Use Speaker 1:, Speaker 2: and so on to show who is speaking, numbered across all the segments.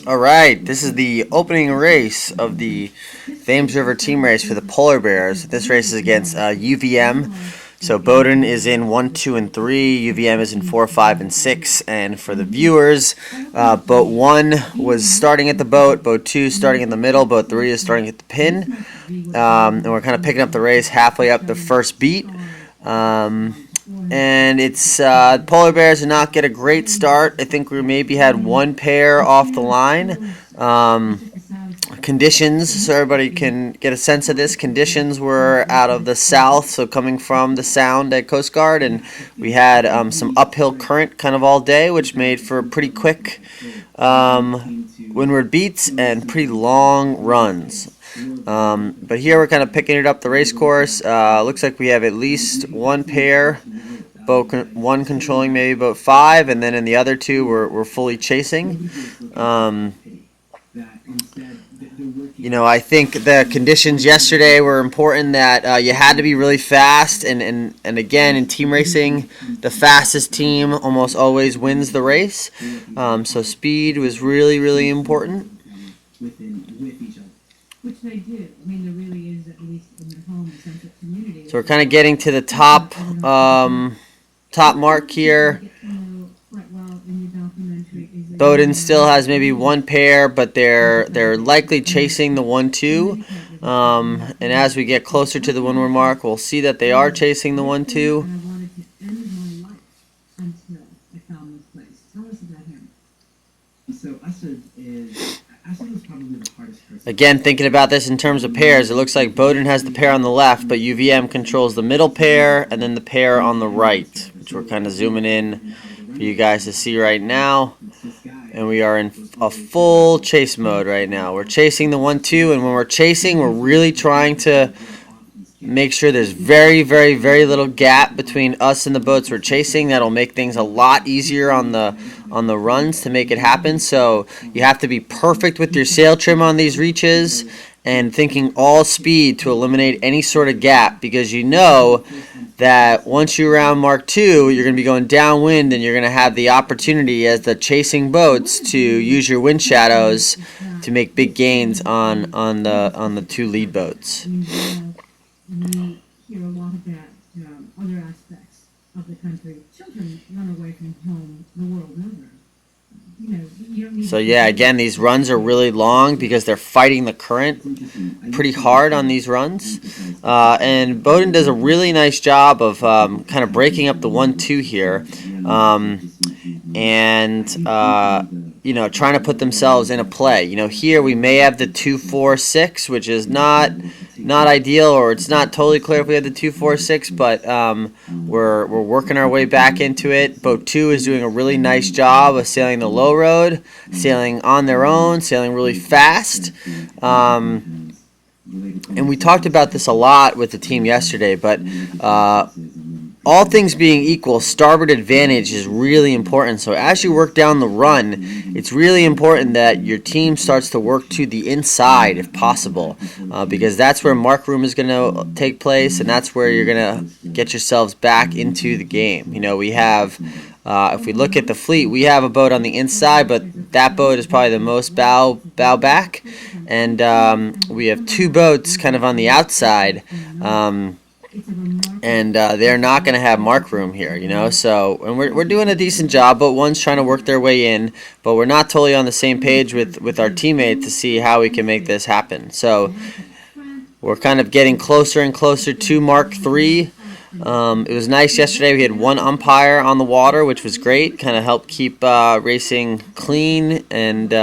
Speaker 1: All right, this is the opening race of the Thames River team race for the Polar Bears. This race is against UVM. So Bowdoin is in 1, 2, and 3. UVM is in 4, 5, and 6. And for the viewers, boat 1 was starting at the boat 2 starting in the middle, boat 3 is starting at the pin. And we're kind of picking up the race halfway up the first beat. And it's Polar Bears did not get a great start. I think we maybe had one pair off the line. Conditions, so everybody can get a sense of this. Conditions were out of the south, so coming from the Sound at Coast Guard, and we had some uphill current kind of all day, which made for pretty quick windward beats and pretty long runs. But here we're kind of picking it up the race course. Looks like we have at least one pair, boat one controlling maybe boat 5, and then in the other two we're fully chasing. I think the conditions yesterday were important, that you had to be really fast, and again, in team racing, the fastest team almost always wins the race. So speed was really, really important.
Speaker 2: Which they do. I mean, there really is, at least in their home and sense of community.
Speaker 1: So we're kind of getting to the top mark here. Bowdoin still has maybe one pair, but they're likely chasing the 1, 2. And as we get closer to the windward mark, we'll see that they are chasing the 1, 2.
Speaker 2: And I wanted to end my life until I found this place. Tell us about him.
Speaker 3: So Asad was probably the hardest person.
Speaker 1: Again, thinking about this in terms of pairs, it looks like Bowdoin has the pair on the left, but UVM controls the middle pair and then the pair on the right, which we're kind of zooming in for you guys to see right now. And we are in a full chase mode right now. We're chasing the 1, 2, and when we're chasing, we're really trying to make sure there's very, very, very little gap between us and the boats we're chasing. That'll make things a lot easier on the runs to make it happen. So you have to be perfect with your sail trim on these reaches and thinking all speed to eliminate any sort of gap, because you know that once you're around Mark 2, you're going to be going downwind, and you're going to have the opportunity as the chasing boats to use your wind shadows to make big gains on the 2 lead boats.
Speaker 2: We hear a lot about other aspects of the country. Children run away from home the world over. You don't need
Speaker 1: So yeah, again, these runs are really long because they're fighting the current pretty hard on these runs. And Bowdoin does a really nice job of kind of breaking up the 1, 2 here. Trying to put themselves in a play. Here we may have the 2, 4, 6, which is not ideal, or it's not totally clear if we have the 2, 4, 6, but we're working our way back into it. Boat 2 is doing a really nice job of sailing the low road, sailing on their own, sailing really fast. And we talked about this a lot with the team yesterday, but all things being equal, starboard advantage is really important. So as you work down the run, it's really important that your team starts to work to the inside if possible, because that's where mark room is going to take place, and that's where you're going to get yourselves back into the game. We have, if we look at the fleet, we have a boat on the inside, but that boat is probably the most bow back, and we have 2 boats kind of on the outside. And they're not going to have mark room here, So, and we're doing a decent job. But one's trying to work their way in, but we're not totally on the same page with our teammate to see how we can make this happen. So, we're kind of getting closer and closer to Mark 3. It was nice yesterday. We had one umpire on the water, which was great. Kind of helped keep racing clean and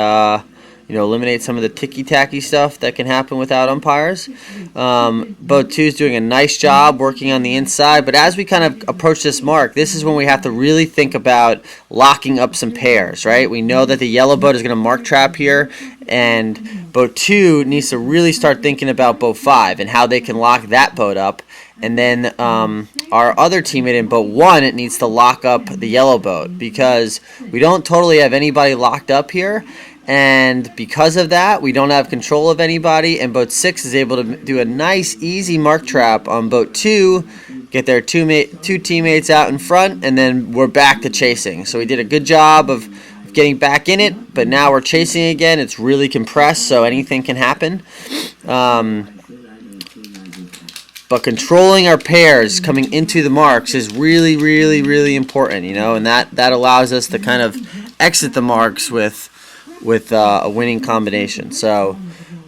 Speaker 1: eliminate some of the ticky-tacky stuff that can happen without umpires. Boat 2 is doing a nice job working on the inside, but as we kind of approach this mark, this is when we have to really think about locking up some pairs, right? We know that the yellow boat is going to mark trap here, and boat 2 needs to really start thinking about boat 5 and how they can lock that boat up. And then our other teammate in boat 1, it needs to lock up the yellow boat, because we don't totally have anybody locked up here. And because of that, we don't have control of anybody, and boat 6 is able to do a nice, easy mark trap on boat 2, get their two teammates out in front, and then we're back to chasing. So we did a good job of getting back in it, but now we're chasing again. It's really compressed, so anything can happen. But controlling our pairs coming into the marks is really, really, really important, you know, and that allows us to kind of exit the marks with a winning combination. So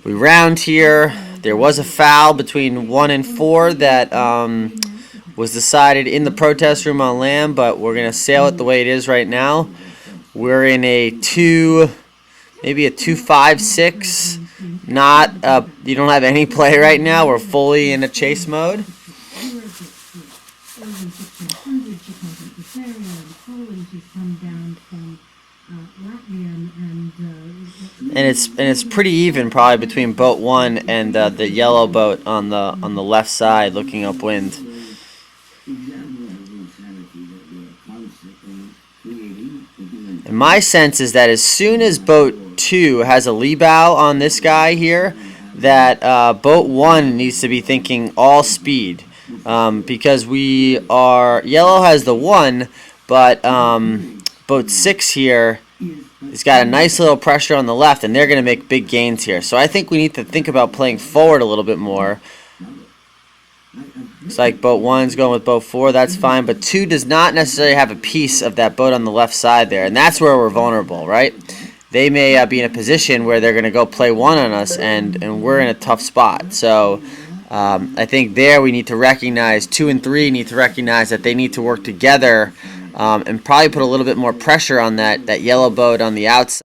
Speaker 1: we round here. There was a foul between 1 and 4 that was decided in the protest room on land, but we're going to sail it the way it is right now. We're in a 2, maybe a 2-5-6. Not, you don't have any play right now. We're fully in a chase mode. And it's pretty even probably between boat 1 and the yellow boat on the left side looking upwind. And my sense is that as soon as boat 2 has a lee bow on this guy here, that boat 1 needs to be thinking all speed, because yellow has the 1, but boat 6 here has got a nice little pressure on the left, and they're going to make big gains here. So I think we need to think about playing forward a little bit more. It's like boat 1's going with boat 4, that's fine, but 2 does not necessarily have a piece of that boat on the left side there, and that's where we're vulnerable, right? They may be in a position where they're going to go play 1 on us, and we're in a tough spot. So I think there we need to recognize, 2 and 3 need to recognize that they need to work together and probably put a little bit more pressure on that yellow boat on the outside.